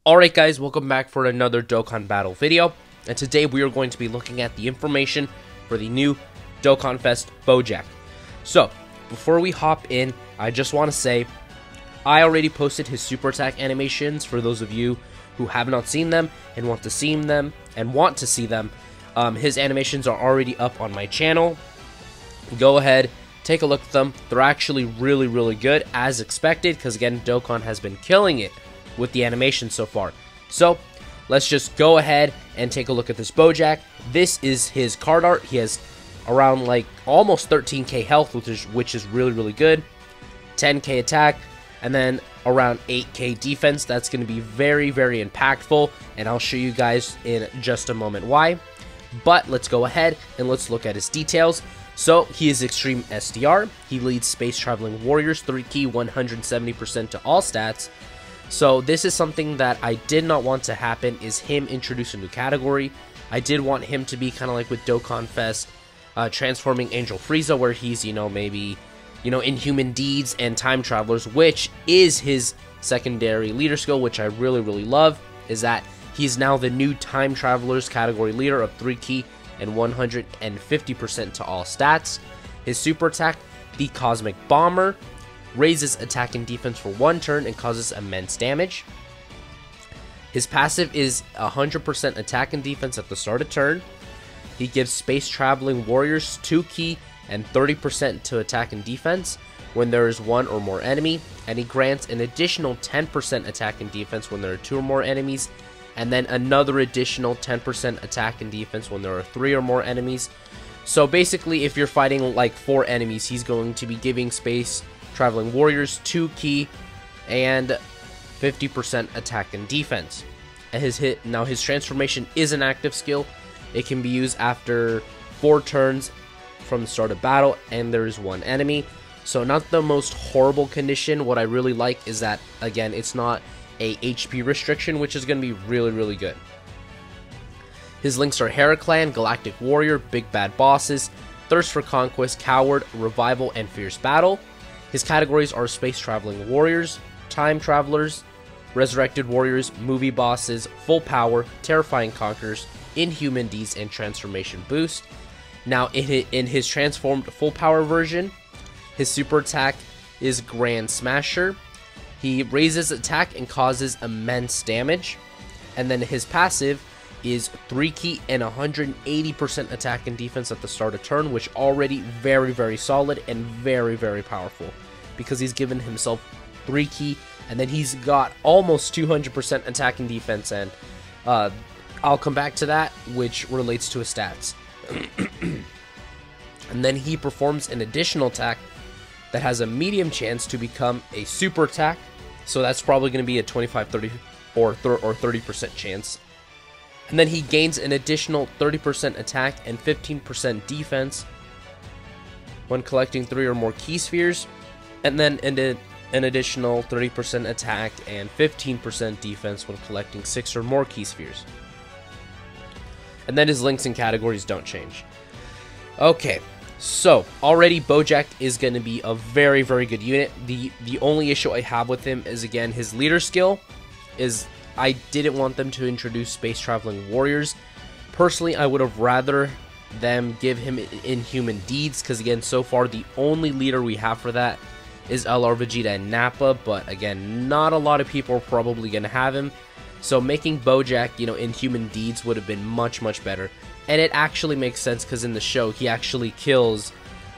Alright guys, welcome back for another Dokkan battle video, and today we are going to be looking at the information for the new Dokkan Fest Bojack. So, before we hop in, I just want to say, I already posted his super attack animations for those of you who have not seen them and want to see them. His animations are already up on my channel. Go ahead, take a look at them. They're actually really good, as expected, because again, Dokkan has been killing it with the animation so far. So let's just go ahead and take a look at this Bojack. This is his card art. He has around like almost 13k health, which is really good. 10k attack, and then around 8k defense. That's going to be very impactful, and I'll show you guys in just a moment why. But let's go ahead and let's look at his details. So he is Extreme SDR. He leads Space Traveling Warriors, 3-key, 170% to all stats. So this is something that I did not want to happen, is him introduce a new category. I did want him to be kind of like with Dokkan Fest, transforming Angel Frieza, where he's, maybe, Inhuman Deeds and Time Travelers, which is his secondary leader skill, which I really love, is that he's now the new Time Travelers category leader of 3-key and 150% to all stats. His super attack, the Cosmic Bomber, raises attack and defense for 1 turn and causes immense damage. His passive is 100% attack and defense at the start of turn. He gives Space Traveling Warriors 2-key and 30% to attack and defense when there is 1 or more enemy, and he grants an additional 10% attack and defense when there are 2 or more enemies, and then another additional 10% attack and defense when there are 3 or more enemies. So basically, if you're fighting like 4 enemies, he's going to be giving Space Traveling Warriors 2-key and 50% attack and defense. And his transformation is an active skill. It can be used after 4 turns from the start of battle and there is 1 enemy. So not the most horrible condition. What I really like is that, again, it's not a HP restriction, which is going to be really good. His links are Heraclan, Galactic Warrior, Big Bad Bosses, Thirst for Conquest, Coward, Revival, and Fierce Battle. His categories are Space Traveling Warriors, Time Travelers, Resurrected Warriors, Movie Bosses, Full Power, Terrifying Conquerors, Inhuman Deeds, and Transformation Boost. Now, in his transformed Full Power version, his super attack is Grand Smasher. He raises attack and causes immense damage. And then his passive is 3-key and 180% attack and defense at the start of turn, which already very solid and very powerful, because he's given himself 3-key, and then he's got almost 200% attack and defense, and I'll come back to that, which relates to his stats. And then he performs an additional attack that has a medium chance to become a super attack, so that's probably going to be a 25, 30, or 30% chance. And then he gains an additional 30% attack and 15% defense when collecting 3 or more key spheres, and then an additional 30% attack and 15% defense when collecting 6 or more key spheres. And then his links and categories don't change. Okay, so already Bojack is going to be a very good unit. The only issue I have with him is, again, his leader skill is, I didn't want them to introduce Space Traveling Warriors. Personally, I would have rather them give him Inhuman Deeds, because again, so far the only leader we have for that is LR Vegeta and Nappa, but again, not a lot of people are probably going to have him. So making Bojack, Inhuman Deeds would have been much better. And it actually makes sense, because in the show, he actually kills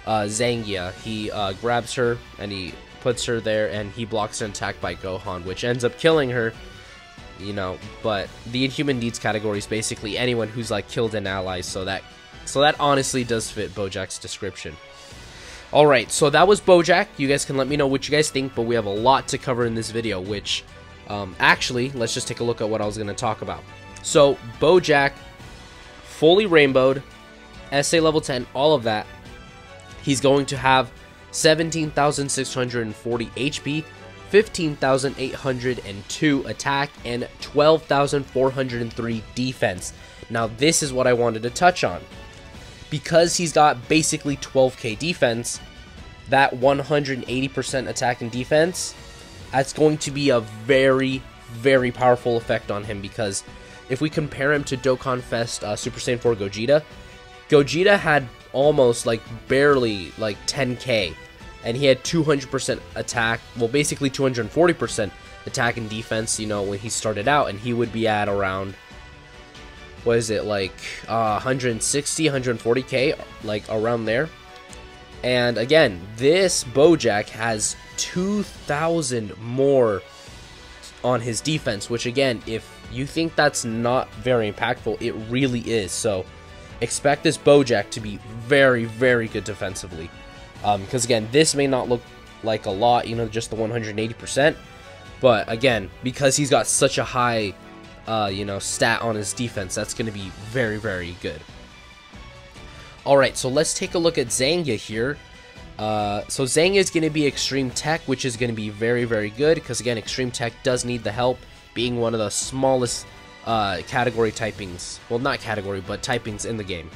Zangia. He grabs her and he puts her there, and he blocks an attack by Gohan, which ends up killing her. But the Inhuman Deeds category is basically anyone who's like killed an ally, so that honestly does fit Bojack's description. Alright, so that was Bojack. You guys can let me know what you guys think, but we have a lot to cover in this video, which actually, let's just take a look at what I was going to talk about. So Bojack, fully rainbowed, SA level 10, all of that. He's going to have 17,640 HP, 15,802 attack, and 12,403 defense. Now this is what I wanted to touch on. Because he's got basically 12k defense, that 180% attack and defense, that's going to be a very very powerful effect on him, because if we compare him to Dokkan Fest Super Saiyan 4 Gogeta, Gogeta had almost like barely like 10k, and he had 200% attack, well basically 240% attack and defense, you know, when he started out, and he would be at around, what is it, like 160, 140k, like around there. And again, this Bojack has 2,000 more on his defense, which again, if you think that's not very impactful, it really is. So expect this Bojack to be very, very good defensively. Because again, this may not look like a lot, you know, just the 180%. But again, because he's got such a high, you know, stat on his defense, that's going to be very, very good. Alright, so let's take a look at Zangia here. So Zangia is going to be Extreme Tech, which is going to be very, very good, because again, Extreme Tech does need the help, being one of the smallest category typings. Well, not category, but typings in the game.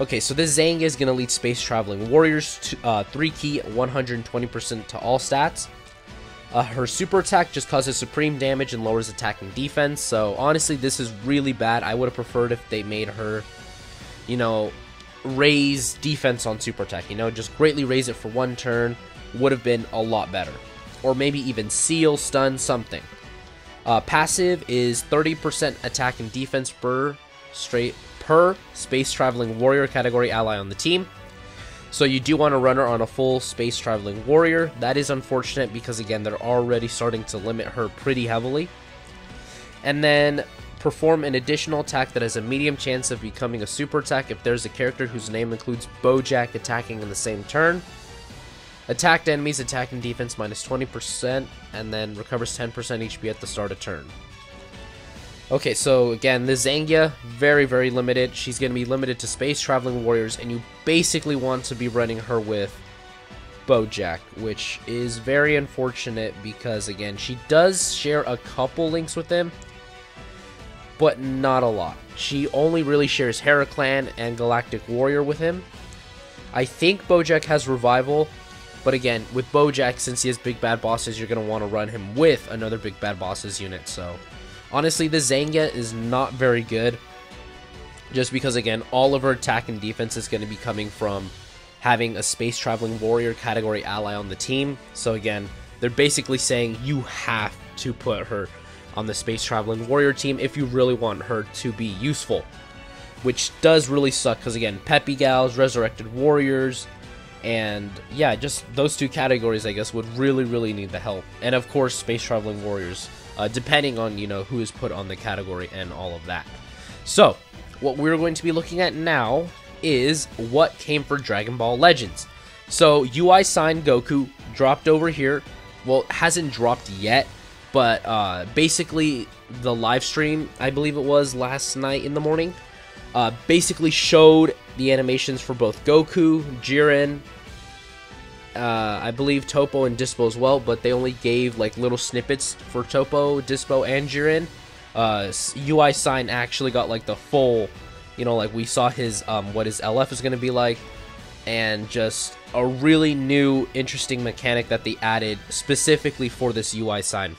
Okay, so this Zangia is going to lead Space Traveling Warriors to 3 key, 120% to all stats. Her super attack just causes supreme damage and lowers attack and defense. So honestly, this is really bad. I would have preferred if they made her, you know, raise defense on super attack, you know, just greatly raise it for one turn, would have been a lot better. Or maybe even seal, stun, something. Passive is 30% attack and defense per Space Traveling Warrior category ally on the team. So you do want to run her on a full Space Traveling Warrior. That is unfortunate because again, they're already starting to limit her pretty heavily. And then perform an additional attack that has a medium chance of becoming a super attack if there's a character whose name includes Bojack attacking in the same turn. Attacked enemies attack and defense minus 20%, and then recovers 10% HP at the start of turn. Okay, so again, the Zangia, very, very limited. She's going to be limited to Space Traveling Warriors, and you basically want to be running her with Bojack, which is very unfortunate because, again, she does share a couple links with him, but not a lot. She only really shares Heraclan and Galactic Warrior with him. I think Bojack has Revival, but again, with Bojack, since he has Big Bad Bosses, you're going to want to run him with another Big Bad Bosses unit. So, honestly, the Zangia is not very good, just because, again, all of her attack and defense is going to be coming from having a Space Traveling Warrior category ally on the team. So, again, they're basically saying you have to put her on the Space Traveling Warrior team if you really want her to be useful, which does really suck because, again, Peppy Gals, Resurrected Warriors, and yeah, just those two categories, I guess, would really, really need the help. And of course, Space Traveling Warriors, depending on, you know, who is put on the category and all of that. So, what we're going to be looking at now is what came for Dragon Ball Legends. So, UI Sign Goku dropped over here. Well, it hasn't dropped yet, but basically the live stream, I believe it was last night in the morning, basically showed the animations for both Goku, Jiren, I believe Topo and Dispo as well, but they only gave like little snippets for Topo, Dispo, and Jiren. UI Sign actually got like the full, you know, like we saw his what his LF is going to be like, and just a really new, interesting mechanic that they added specifically for this UI Sign.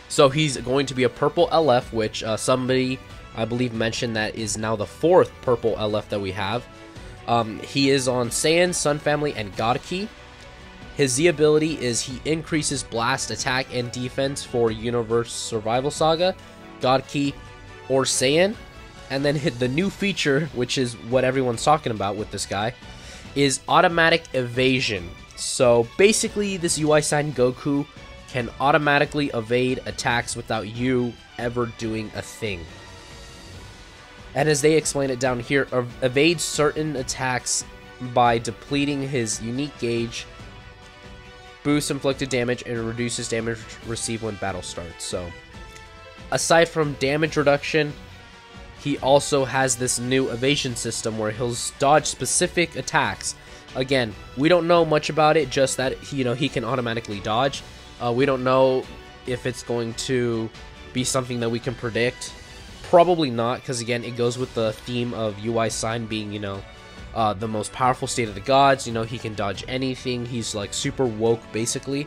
So he's going to be a purple LF, which somebody, I believe, mentioned that is now the 4th purple LF that we have. He is on Saiyan, Sun Family, and God Ki. His Z ability is he increases blast, attack, and defense for Universe Survival Saga, God Ki, or Saiyan. And then the new feature, which is what everyone's talking about with this guy, is automatic evasion. So basically, this UI Sign Goku can automatically evade attacks without you ever doing a thing. And as they explain it down here, evades certain attacks by depleting his unique gauge, boosts inflicted damage, and reduces damage received when battle starts. So, aside from damage reduction, he also has this new evasion system where he'll dodge specific attacks. Again, we don't know much about it, just that he can automatically dodge. We don't know if it's going to be something that we can predict. Probably not, because again, it goes with the theme of UI Sign being, the most powerful state of the gods. He can dodge anything. He's like super woke, basically.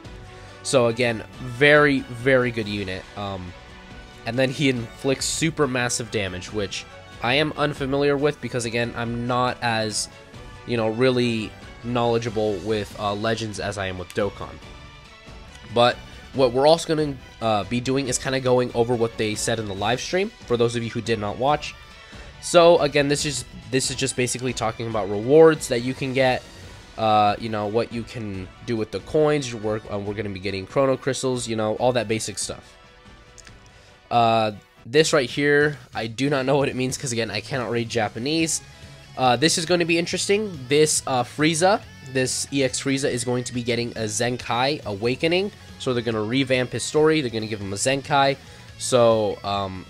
So again, very, very good unit. And then he inflicts super massive damage, which I am unfamiliar with because, again, I'm not as, really knowledgeable with Legends as I am with Dokkan. But what we're also going to be doing is kind of going over what they said in the live stream, for those of you who did not watch. So, again, this is just basically talking about rewards that you can get, what you can do with the coins. We're going to be getting Chrono Crystals, all that basic stuff. This right here, I do not know what it means because, again, I cannot read Japanese. This is going to be interesting. This Frieza, this EX Frieza is going to be getting a Zenkai Awakening. So they're going to revamp his story. They're going to give him a Zenkai. So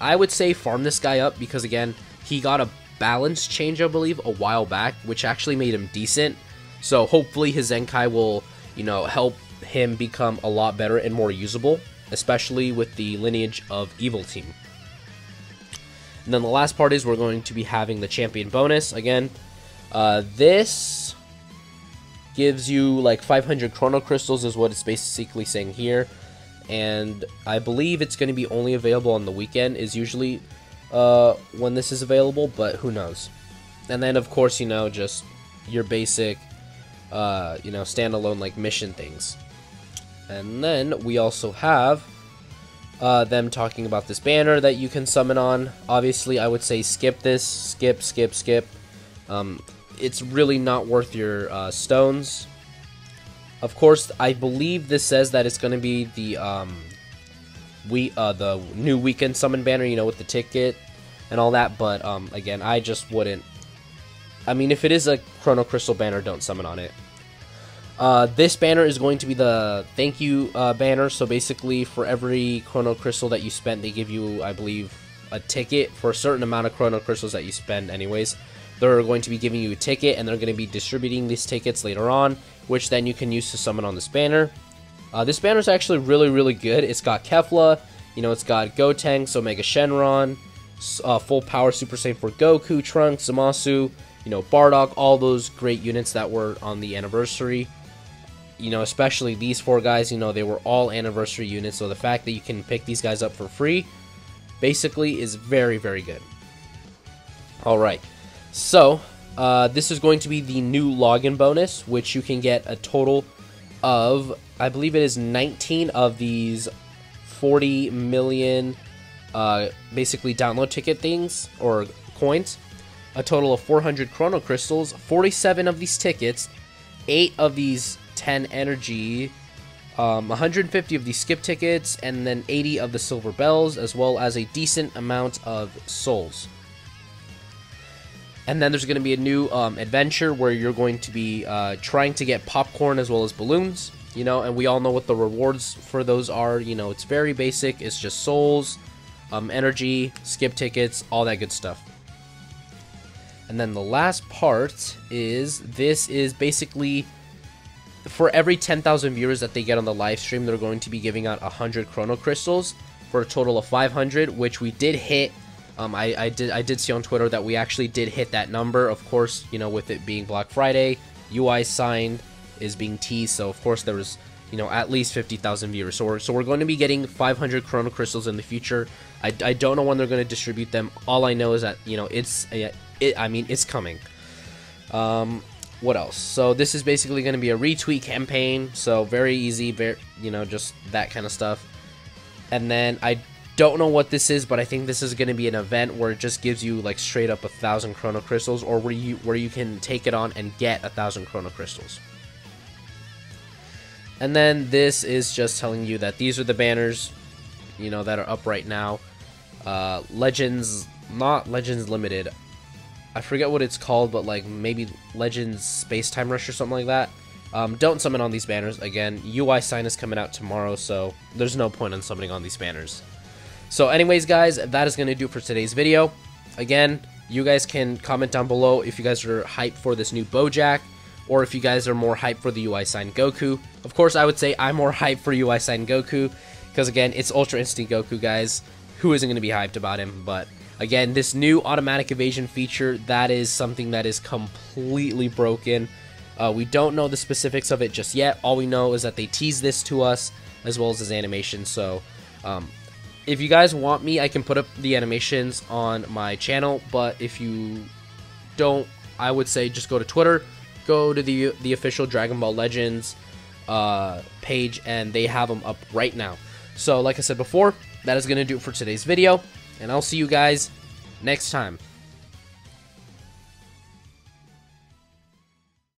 I would say farm this guy up because, again, he got a balance change, I believe, a while back, which actually made him decent. So hopefully his Zenkai will, help him become a lot better and more usable, especially with the lineage of Evil Team. And then the last part is we're going to be having the champion bonus. Again, this gives you like 500 Chrono Crystals is what it's basically saying here. And I believe it's going to be only available on the weekend is usually when this is available, but who knows. And then, of course, just your basic, standalone like mission things. And then we also have them talking about this banner that you can summon on. Obviously, I would say skip this. Skip. It's really not worth your stones. Of course, I believe this says that it's going to be the new weekend summon banner, with the ticket and all that. But again, I just wouldn't. I mean, if it is a Chrono Crystal banner, don't summon on it. This banner is going to be the thank you banner. So basically, for every Chrono Crystal that you spend, they give you, I believe, a ticket for a certain amount of Chrono Crystals that you spend anyways. They're going to be giving you a ticket, and they're going to be distributing these tickets later on, which then you can use to summon on this banner. This banner is actually really, really good. It's got Kefla, it's got Gotenks, Omega Shenron, full power Super Saiyan for Goku, Trunks, Zamasu, Bardock, all those great units that were on the anniversary. Especially these four guys, they were all anniversary units, so the fact that you can pick these guys up for free basically is very, very good. Alright, so this is going to be the new login bonus, which you can get a total of, I believe it is 19 of these 40 million basically download ticket things, or coins, a total of 400 Chrono Crystals, 47 of these tickets, 8 of these 10 energy, 150 of these skip tickets, and then 80 of the silver bells, as well as a decent amount of souls. And then there's going to be a new adventure where you're going to be trying to get popcorn as well as balloons, and we all know what the rewards for those are. It's very basic. It's just souls, energy, skip tickets, all that good stuff. And then the last part is, this is basically for every 10,000 viewers that they get on the live stream, they're going to be giving out 100 Chrono Crystals for a total of 500, which we did hit. I did see on Twitter that we actually did hit that number. Of course, with it being Black Friday, UI Sign is being teased, so of course there was, at least 50,000 viewers. So we're going to be getting 500 Chrono Crystals in the future. I don't know when they're going to distribute them. All I know is that, it's coming. What else? So this is basically going to be a retweet campaign, so very easy, just that kind of stuff. And then I don't know what this is, but I think this is going to be an event where it just gives you like straight up 1,000 Chrono Crystals, or where you can take it on and get 1,000 Chrono Crystals. And then this is just telling you that these are the banners, that are up right now. Legends, not Legends Limited. I forget what it's called, but like maybe Legends Space Time Rush or something like that. Don't summon on these banners. Again, UI Sign is coming out tomorrow, so there's no point in summoning on these banners. So anyways, guys, that is going to do it for today's video. Again, you guys can comment down below if you guys are hyped for this new Bojack, or if you guys are more hyped for the UI Sign Goku. Of course, I would say I'm more hyped for UI Sign Goku, because again, it's Ultra Instinct Goku, guys. Who isn't going to be hyped about him? But again, this new automatic evasion feature, that is something that is completely broken. We don't know the specifics of it just yet. All we know is that they teased this to us. as well as his animation. So if you guys want me, I can put up the animations on my channel, but if you don't, I would say just go to Twitter, go to the official Dragon Ball Legends page, and they have them up right now. So like I said before, that is going to do it for today's video, and I'll see you guys next time.